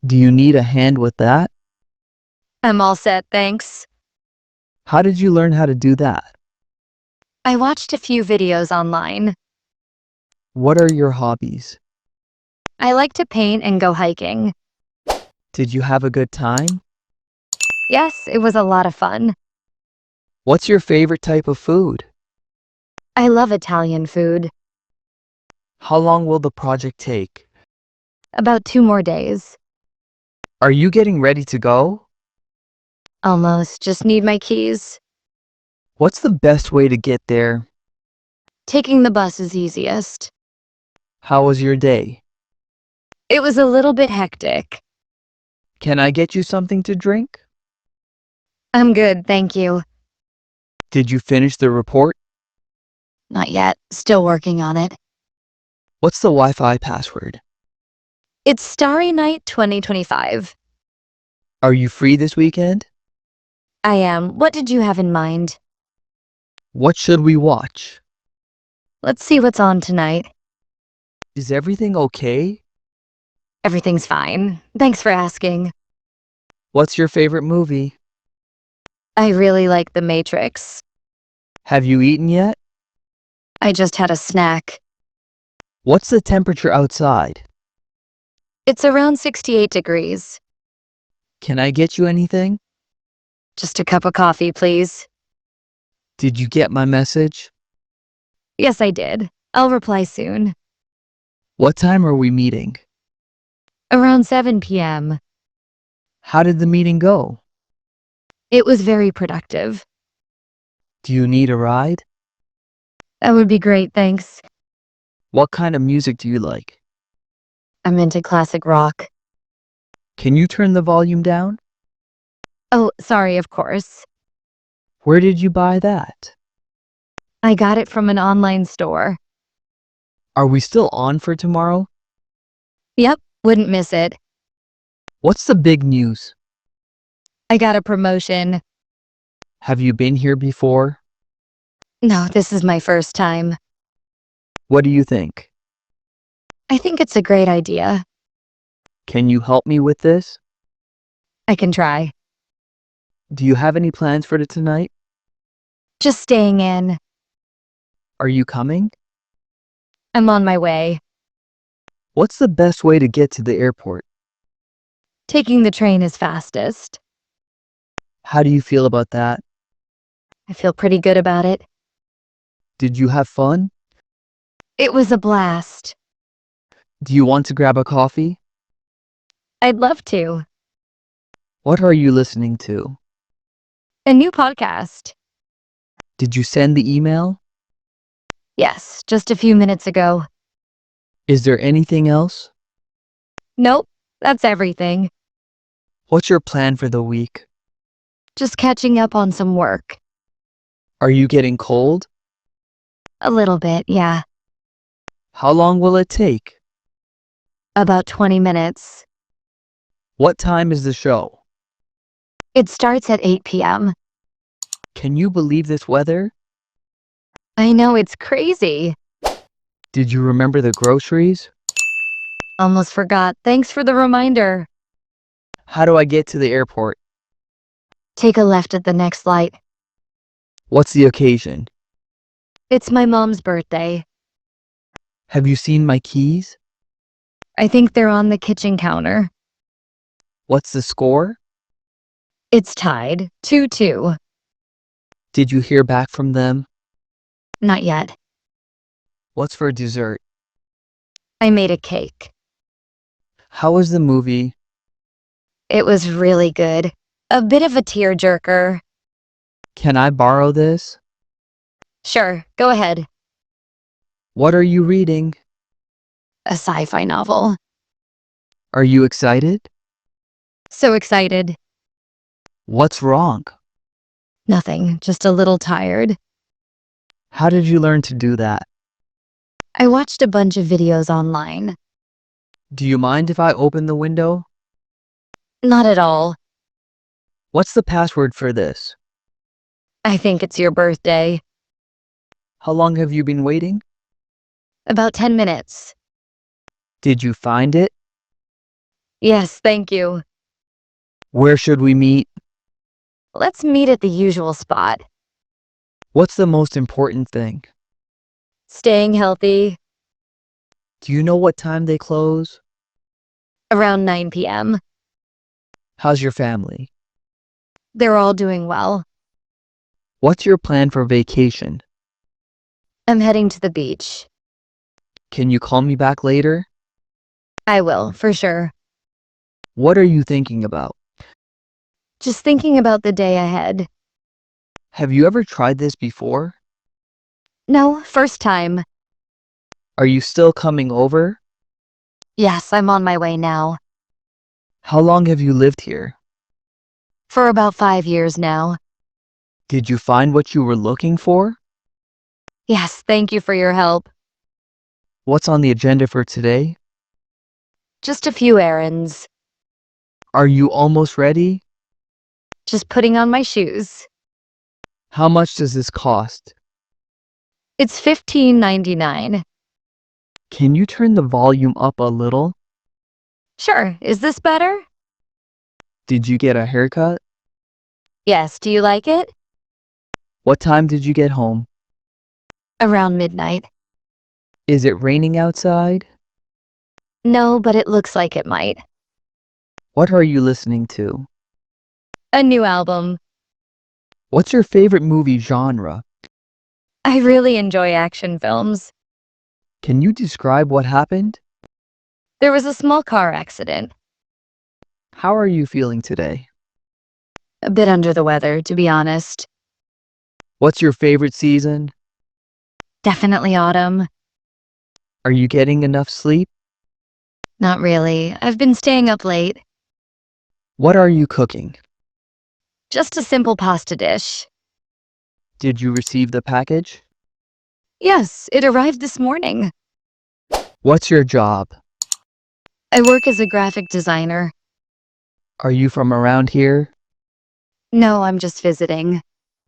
Do you need a hand with that? I'm all set, thanks. How did you learn how to do that? I watched a few videos online. What are your hobbies? I like to paint and go hiking. Did you have a good time? Yes, it was a lot of fun. What's your favorite type of food? I love Italian food. How long will the project take? About 2 more days. Are you getting ready to go? Almost, just need my keys. What's the best way to get there? Taking the bus is easiest. How was your day? It was a little bit hectic. Can I get you something to drink? I'm good, thank you. Did you finish the report? Not yet, still working on it. What's the Wi-Fi password? It's Starry Night 2025. Are you free this weekend? I am. What did you have in mind? What should we watch? Let's see what's on tonight. Is everything okay? Everything's fine. Thanks for asking. What's your favorite movie? I really like The Matrix. Have you eaten yet? I just had a snack. What's the temperature outside? It's around 68 degrees. Can I get you anything? Just a cup of coffee, please. Did you get my message? Yes, I did. I'll reply soon. What time are we meeting? Around 7 p.m. How did the meeting go? It was very productive. Do you need a ride? That would be great, thanks. What kind of music do you like? I'm into classic rock. Can you turn the volume down? Oh, sorry, of course. Where did you buy that? I got it from an online store. Are we still on for tomorrow? Yep, wouldn't miss it. What's the big news? I got a promotion. Have you been here before? No, this is my first time. What do you think? I think it's a great idea. Can you help me with this? I can try. Do you have any plans for tonight? Just staying in. Are you coming? I'm on my way. What's the best way to get to the airport? Taking the train is fastest. How do you feel about that? I feel pretty good about it. Did you have fun? It was a blast. Do you want to grab a coffee? I'd love to. What are you listening to? A new podcast. Did you send the email? Yes, just a few minutes ago. Is there anything else? Nope, that's everything. What's your plan for the week? Just catching up on some work. Are you getting cold? A little bit, yeah. How long will it take? About 20 minutes. What time is the show? It starts at 8 p.m. Can you believe this weather? I know, it's crazy. Did you remember the groceries? Almost forgot. Thanks for the reminder. How do I get to the airport? Take a left at the next light. What's the occasion? It's my mom's birthday. Have you seen my keys? I think they're on the kitchen counter. What's the score? It's tied 2-2. Did you hear back from them? Not yet. What's for dessert? I made a cake. How was the movie? It was really good. A bit of a tearjerker. Can I borrow this? Sure, go ahead. What are you reading? A sci-fi novel. Are you excited? So excited. What's wrong? Nothing, just a little tired. How did you learn to do that? I watched a bunch of videos online. Do you mind if I open the window? Not at all. What's the password for this? I think it's your birthday. How long have you been waiting? About 10 minutes. Did you find it? Yes, thank you. Where should we meet? Let's meet at the usual spot. What's the most important thing? Staying healthy Do you know what time they close? around 9 p.m. How's your family? They're all doing well. What's your plan for vacation? I'm heading to the beach. Can you call me back later? I will, for sure. What are you thinking about? Just thinking about the day ahead. Have you ever tried this before? No, first time. Are you still coming over? Yes, I'm on my way now. How long have you lived here? For about 5 years now. Did you find what you were looking for? Yes, thank you for your help. What's on the agenda for today? Just a few errands. Are you almost ready? Just putting on my shoes. How much does this cost? It's $15.99. Can you turn the volume up a little? Sure, is this better? Did you get a haircut? Yes, do you like it? What time did you get home? Around midnight. Is it raining outside? No, but it looks like it might. What are you listening to? A new album. What's your favorite movie genre? I really enjoy action films. Can you describe what happened? There was a small car accident. How are you feeling today? A bit under the weather, to be honest. What's your favorite season? Definitely autumn. Are you getting enough sleep? Not really. I've been staying up late. What are you cooking? Just a simple pasta dish. Did you receive the package? Yes, it arrived this morning. What's your job? I work as a graphic designer. Are you from around here? No, I'm just visiting.